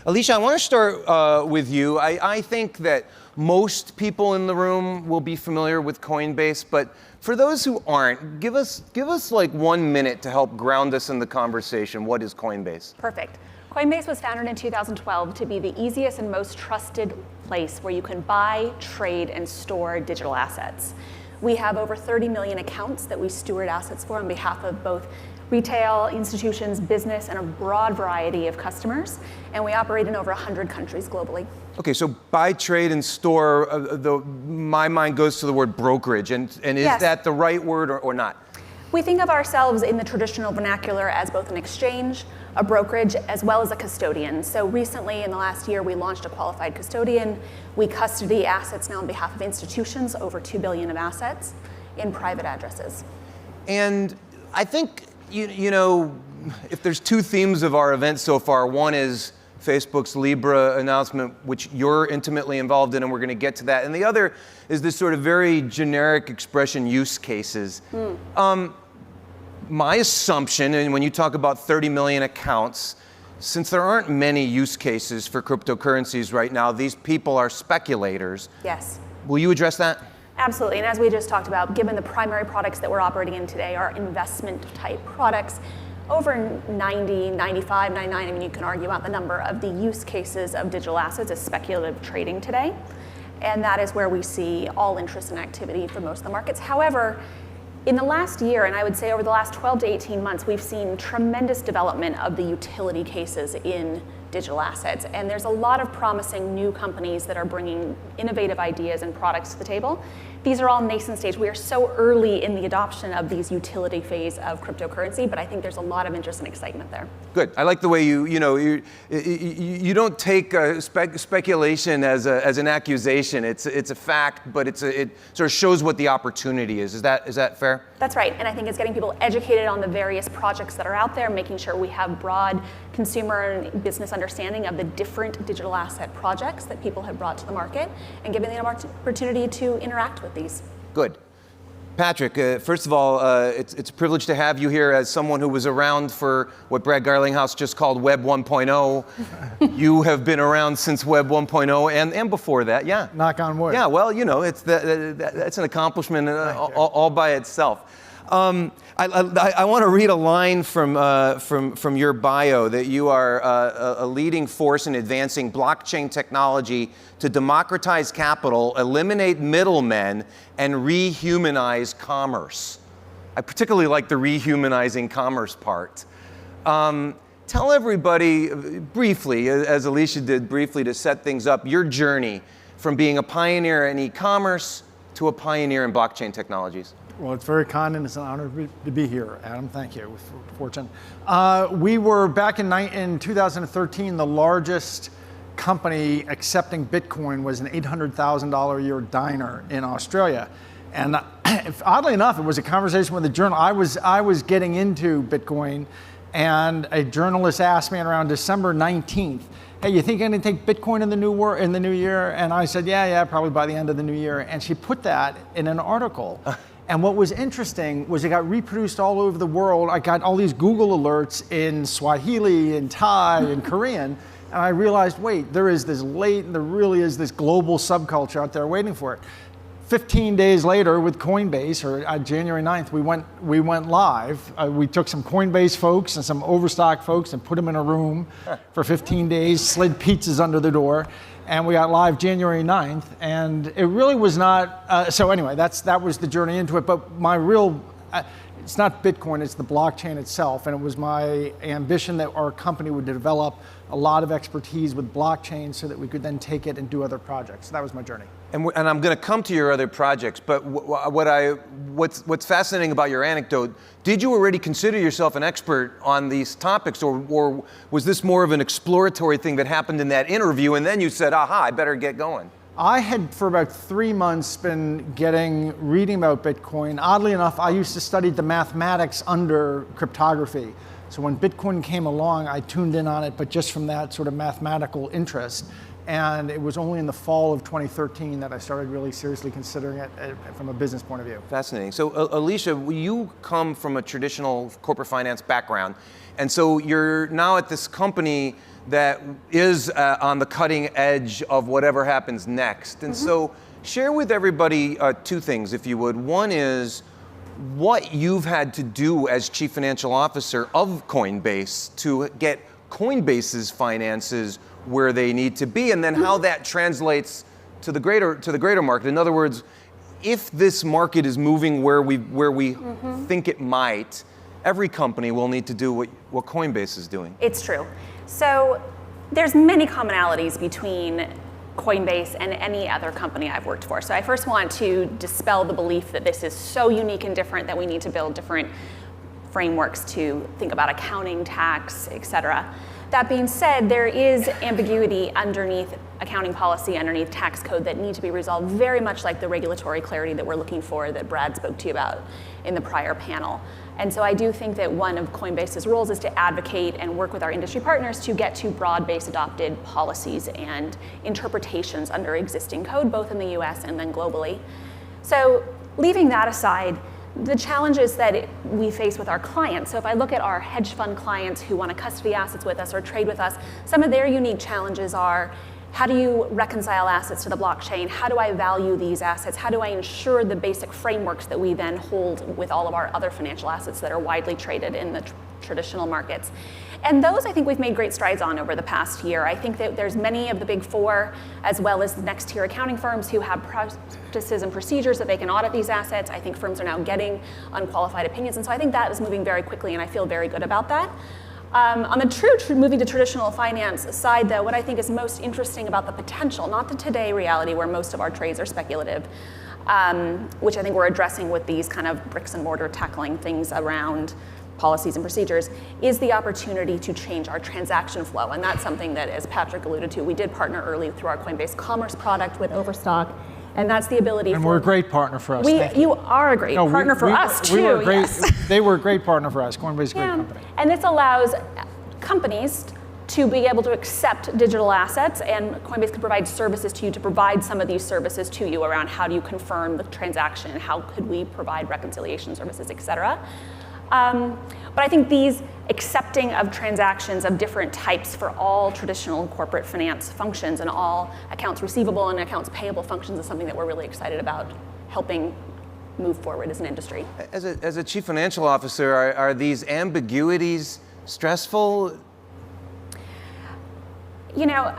Alesia, I want to start with you. I think that most people in the room will be familiar with Coinbase, but for those who aren't, give us like 1 minute to help ground us in the conversation. What is Coinbase? Perfect. Coinbase was founded in 2012 to be the easiest and most trusted place where you can buy, trade, and store digital assets. We have over 30 million accounts that we steward assets for on behalf of both retail, institutions, business, and a broad variety of customers. And we operate in over 100 countries globally. Okay, so buy, trade, and store, my mind goes to the word brokerage. And is Yes. that the right word or not? We think of ourselves in the traditional vernacular as both an exchange, a brokerage, as well as a custodian. So recently, in the last year, we launched a qualified custodian. We custody assets now on behalf of institutions, over 2 billion of assets in private addresses. And I think, you know, if there's two themes of our event so far, one is Facebook's Libra announcement, which you're intimately involved in, and we're going to get to that. And the other is this sort of very generic expression, use cases. My assumption, and when you talk about 30 million accounts, since there aren't many use cases for cryptocurrencies right now, these people are speculators. Yes. Will you address that? Absolutely, and as we just talked about, given the primary products that we're operating in today are investment type products, over 90, 95, 99, I mean, you can argue about the number of the use cases of digital assets as speculative trading today. And that is where we see all interest and activity for most of the markets. However, in the last year, and I would say over the last 12 to 18 months, we've seen tremendous development of the utility cases in digital assets. And there's a lot of promising new companies that are bringing innovative ideas and products to the table. These are all nascent stage. We are so early in the adoption of these utility phase of cryptocurrency, but I think there's a lot of interest and excitement there. Good. I like the way you don't take speculation as an accusation. It's a fact, but it sort of shows what the opportunity is. Is that fair? That's right, and I think it's getting people educated on the various projects that are out there, making sure we have broad consumer and business understanding of the different digital asset projects that people have brought to the market, and giving them an opportunity to interact with these. Good. Patrick, first of all, it's a privilege to have you here as someone who was around for what Brad Garlinghouse just called Web 1.0. You have been around since Web 1.0 and before that, yeah. Knock on wood. Yeah, well, you know, that's an accomplishment all by itself. I want to read a line from your bio that you are a leading force in advancing blockchain technology to democratize capital, eliminate middlemen, and rehumanize commerce. I particularly like the rehumanizing commerce part. Tell everybody briefly, as Alesia did briefly to set things up, your journey from being a pioneer in e-commerce to a pioneer in blockchain technologies. Well, it's very kind and it's an honor to be here, Adam. Thank you, with Fortune. We were back in 2013, the largest company accepting Bitcoin was an $800,000 a year diner in Australia. And oddly enough, it was a conversation with a journalist. I was getting into Bitcoin, and a journalist asked me around December 19th, hey, you think I'm going to take Bitcoin in the new year? And I said, yeah, probably by the end of the new year. And she put that in an article. And what was interesting was it got reproduced all over the world. I got all these Google alerts in Swahili, in Thai, in Korean. And I realized, wait, there really is this global subculture out there waiting for it. 15 days later with Coinbase, or January 9th, we went live. We took some Coinbase folks and some Overstock folks and put them in a room for 15 days, slid pizzas under the door, and we got live January 9th. And it really was not, so anyway, that was the journey into it. But my real, it's not Bitcoin, it's the blockchain itself. And it was my ambition that our company would develop a lot of expertise with blockchain so that we could then take it and do other projects. So that was my journey. And I'm going to come to your other projects, but what's fascinating about your anecdote, did you already consider yourself an expert on these topics, or was this more of an exploratory thing that happened in that interview, and then you said, aha, I better get going? I had, for about 3 months, been reading about Bitcoin. Oddly enough, I used to study the mathematics under cryptography. So when Bitcoin came along, I tuned in on it, but just from that sort of mathematical interest. And it was only in the fall of 2013 that I started really seriously considering it from a business point of view. Fascinating. So Alesia, you come from a traditional corporate finance background. And so you're now at this company that is on the cutting edge of whatever happens next. And so share with everybody two things, if you would. One is what you've had to do as Chief Financial Officer of Coinbase to get Coinbase's finances where they need to be, and then how that translates to the greater market. In other words, if this market is moving where we think it might, every company will need to do what Coinbase is doing. It's true. So there's many commonalities between Coinbase and any other company I've worked for. So I first want to dispel the belief that this is so unique and different that we need to build different frameworks to think about accounting, tax, et cetera. That being said, there is ambiguity underneath accounting policy, underneath tax code that need to be resolved, very much like the regulatory clarity that we're looking for that Brad spoke to you about in the prior panel. And so I do think that one of Coinbase's roles is to advocate and work with our industry partners to get to broad-based adopted policies and interpretations under existing code, both in the US and then globally. So leaving that aside, the challenges that we face with our clients. So if I look at our hedge fund clients who want to custody assets with us or trade with us, some of their unique challenges are, how do you reconcile assets to the blockchain? How do I value these assets? How do I ensure the basic frameworks that we then hold with all of our other financial assets that are widely traded in the traditional markets? And those I think we've made great strides on over the past year. I think that there's many of the big four, as well as the next tier accounting firms who have practices and procedures that they can audit these assets. I think firms are now getting unqualified opinions. And so I think that is moving very quickly, and I feel very good about that. On the moving to traditional finance side, though, what I think is most interesting about the potential, not the today reality where most of our trades are speculative, which I think we're addressing with these kind of bricks and mortar tackling things around policies and procedures, is the opportunity to change our transaction flow. And that's something that, as Patrick alluded to, we did partner early through our Coinbase Commerce product with Overstock. And that's the ability and we're a great partner for us. You are a great partner for us, too. We were great, yes. They were a great partner for us. Coinbase is a great company. And this allows companies to be able to accept digital assets, and Coinbase can provide services to you to provide some of these services to you around how do you confirm the transaction, how could we provide reconciliation services, et cetera. But I think these accepting of transactions of different types for all traditional corporate finance functions and all accounts receivable and accounts payable functions is something that we're really excited about helping move forward as an industry. As a chief financial officer, are these ambiguities stressful? You know,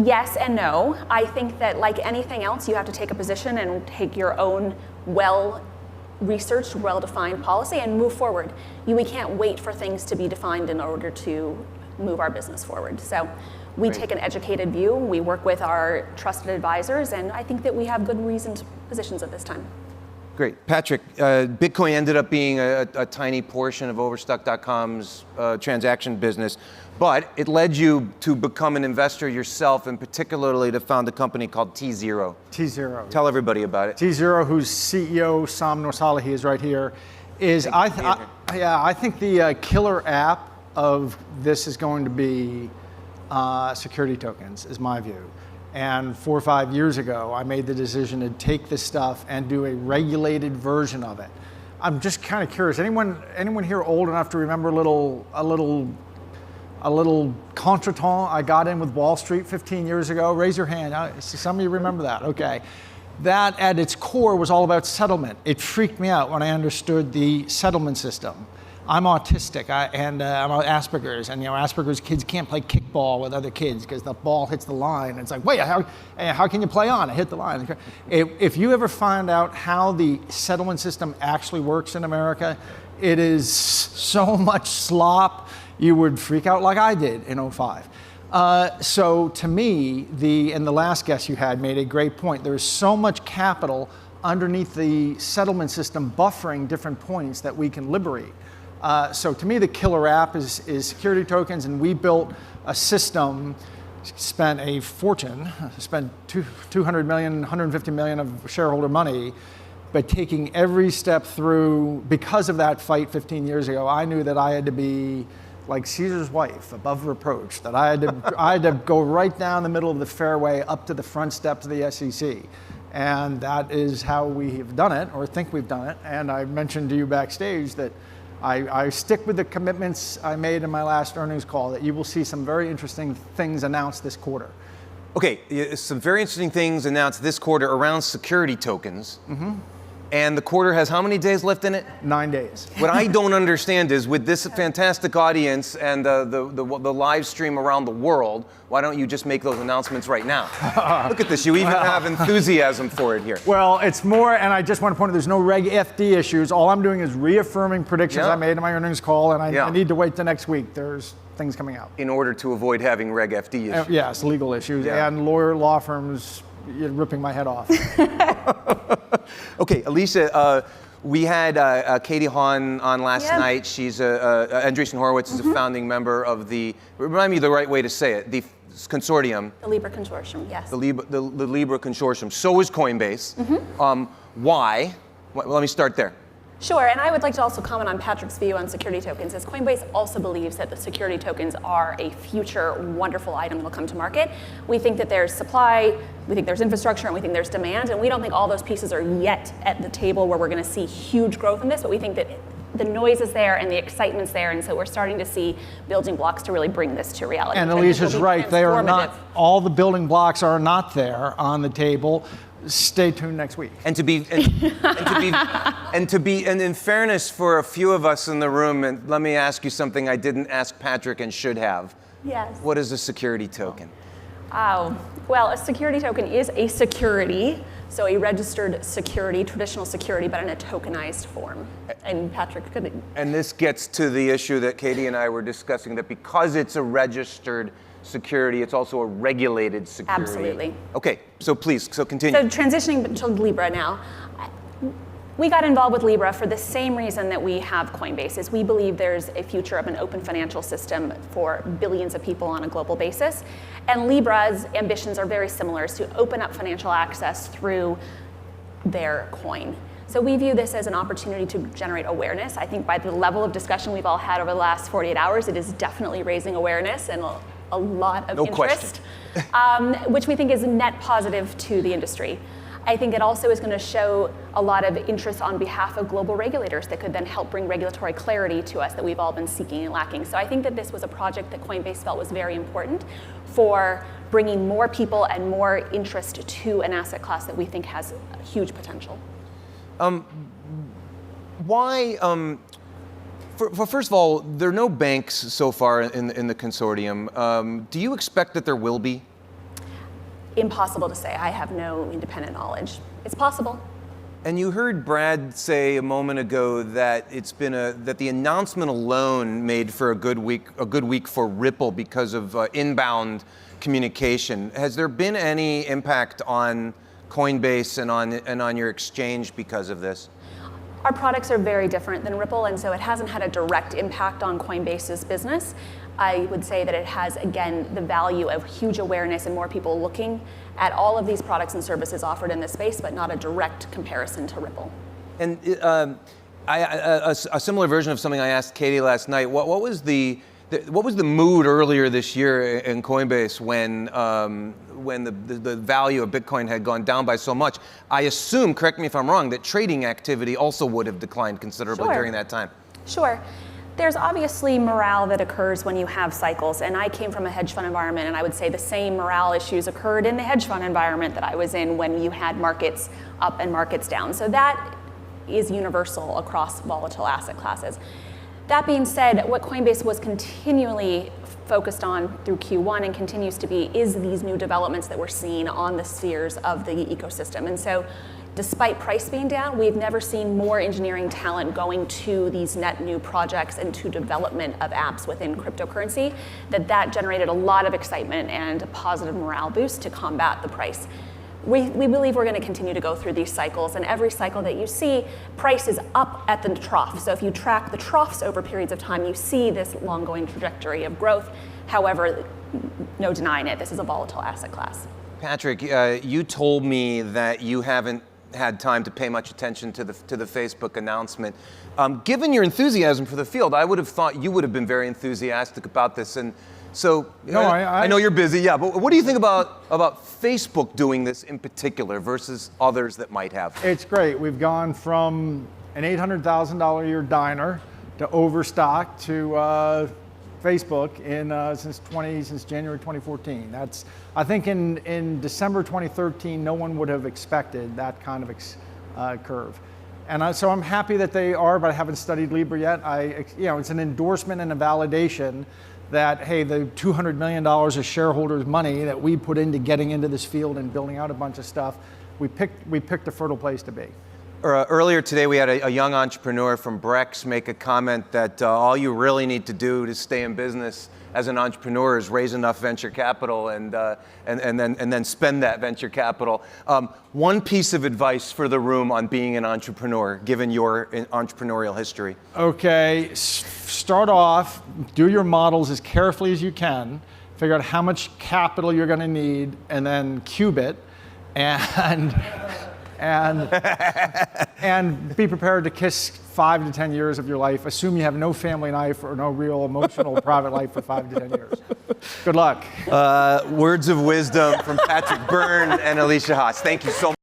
yes and no. I think that like anything else, you have to take a position and take your own well-researched, well-defined policy and move forward. We can't wait for things to be defined in order to move our business forward. So we take an educated view, we work with our trusted advisors, and I think that we have good reasoned positions at this time. Great. Patrick, Bitcoin ended up being a tiny portion of Overstock.com's transaction business, but it led you to become an investor yourself, and particularly to found a company called T0. T0. Tell everybody about it. T0, whose CEO, Sam Norsalahi, is right here, is, I think the killer app of this is going to be security tokens, is my view. And 4 or 5 years ago, I made the decision to take this stuff and do a regulated version of it. I'm just kind of curious. Anyone here old enough to remember a little contretemps I got in with Wall Street 15 years ago? Raise your hand. Some of you remember that. Okay. That at its core was all about settlement. It freaked me out when I understood the settlement system. I'm autistic and I'm Asperger's, and Asperger's kids can't play kickball with other kids because the ball hits the line. And it's like, wait, how can you play on? It hit the line. If you ever find out how the settlement system actually works in America, it is so much slop, you would freak out like I did in 2005. So to me, and the last guest you had made a great point. There is so much capital underneath the settlement system buffering different points that we can liberate. So to me, the killer app is security tokens, and we built a system, spent a fortune, spent 200 million, 150 million of shareholder money, but taking every step through. Because of that fight 15 years ago, I knew that I had to be like Caesar's wife, above reproach, that I had to go right down the middle of the fairway up to the front steps of the SEC. And that is how we have done it, or think we've done it. And I mentioned to you backstage that I stick with the commitments I made in my last earnings call that you will see some very interesting things announced this quarter. Okay, some very interesting things announced this quarter around security tokens. And the quarter has how many days left in it? 9 days. What I don't understand is, with this fantastic audience and the live stream around the world, why don't you just make those announcements right now? Look at this, you even have enthusiasm for it here. Well, it's more, and I just want to point out, there's no Reg FD issues. All I'm doing is reaffirming predictions I made in my earnings call, and I need to wait the next week. There's things coming out. In order to avoid having Reg FD issues. Yes, legal issues, and law firms ripping my head off. Okay, Alesia, we had Katie Hahn on last night. She's Andreessen Horowitz is a founding member of remind me the right way to say it, the consortium. The Libra Consortium, yes. The Libra Consortium. So is Coinbase. Why? Well, let me start there. Sure, and I would like to also comment on Patrick's view on security tokens, as Coinbase also believes that the security tokens are a future wonderful item that will come to market. We think that there's supply, we think there's infrastructure, and we think there's demand, and we don't think all those pieces are yet at the table where we're going to see huge growth in this, but we think that the noise is there and the excitement's there, and so we're starting to see building blocks to really bring this to reality. And Alesia's right, they are not, all the building blocks are not there on the table. Stay tuned next week. And in fairness for a few of us in the room, and let me ask you something I didn't ask Patrick and should have. Yes. What is a security token? Well, a security token is a security, so a registered security, traditional security, but in a tokenized form. And Patrick could. And this gets to the issue that Katie and I were discussing, that because it's a registered security, it's also a regulated security. Absolutely. Okay, so please, continue. So transitioning to Libra now. We got involved with Libra for the same reason that we have Coinbase, is we believe there's a future of an open financial system for billions of people on a global basis. And Libra's ambitions are very similar, is to open up financial access through their coin. So we view this as an opportunity to generate awareness. I think by the level of discussion we've all had over the last 48 hours, it is definitely raising awareness and a lot of interest, which we think is net positive to the industry. I think it also is going to show a lot of interest on behalf of global regulators that could then help bring regulatory clarity to us that we've all been seeking and lacking. So I think that this was a project that Coinbase felt was very important for bringing more people and more interest to an asset class that we think has huge potential. Why? First of all, there are no banks so far in the consortium. Do you expect that there will be? Impossible to say. I have no independent knowledge. It's possible. And you heard Brad say a moment ago that that the announcement alone made for a good week for Ripple because of inbound communication. Has there been any impact on Coinbase and on your exchange because of this? Our products are very different than Ripple, and so it hasn't had a direct impact on Coinbase's business. I would say that it has, again, the value of huge awareness and more people looking at all of these products and services offered in this space, but not a direct comparison to Ripple. And a similar version of something I asked Katie last night. What was the mood earlier this year in Coinbase when the value of Bitcoin had gone down by so much? I assume, correct me if I'm wrong, that trading activity also would have declined considerably during that time. Sure. There's obviously morale that occurs when you have cycles, and I came from a hedge fund environment, and I would say the same morale issues occurred in the hedge fund environment that I was in when you had markets up and markets down. So that is universal across volatile asset classes. That being said, what Coinbase was continually focused on through Q1 and continues to be is these new developments that we're seeing on the spheres of the ecosystem. And so despite price being down, we've never seen more engineering talent going to these net new projects and to development of apps within cryptocurrency, that generated a lot of excitement and a positive morale boost to combat the price. We believe we're going to continue to go through these cycles, and every cycle that you see, price is up at the trough. So if you track the troughs over periods of time, you see this long-going trajectory of growth. However, no denying it, this is a volatile asset class. Patrick, you told me that you haven't had time to pay much attention to the Facebook announcement. Given your enthusiasm for the field, I would have thought you would have been very enthusiastic about this. And so, no, I know you're busy, yeah, but what do you think about Facebook doing this in particular versus others that might have? It's great. We've gone from an $800,000 a year diner to overstock to Facebook since January 2014. I think in December 2013, no one would have expected that kind of curve. And so I'm happy that they are, but I haven't studied Libra yet. It's an endorsement and a validation that, hey, the $200 million of shareholders' money that we put into getting into this field and building out a bunch of stuff, we picked a fertile place to be. Earlier today, we had a young entrepreneur from Brex make a comment that all you really need to do to stay in business as an entrepreneur is raise enough venture capital and then spend that venture capital. One piece of advice for the room on being an entrepreneur, given your entrepreneurial history. Okay, start off, do your models as carefully as you can, figure out how much capital you're going to need, and then cube it, and be prepared to kiss 5 to 10 years of your life. Assume you have no family life or no real emotional private life for 5 to 10 years. Good luck. Words of wisdom from Patrick Byrne and Alesia Haas. Thank you so much.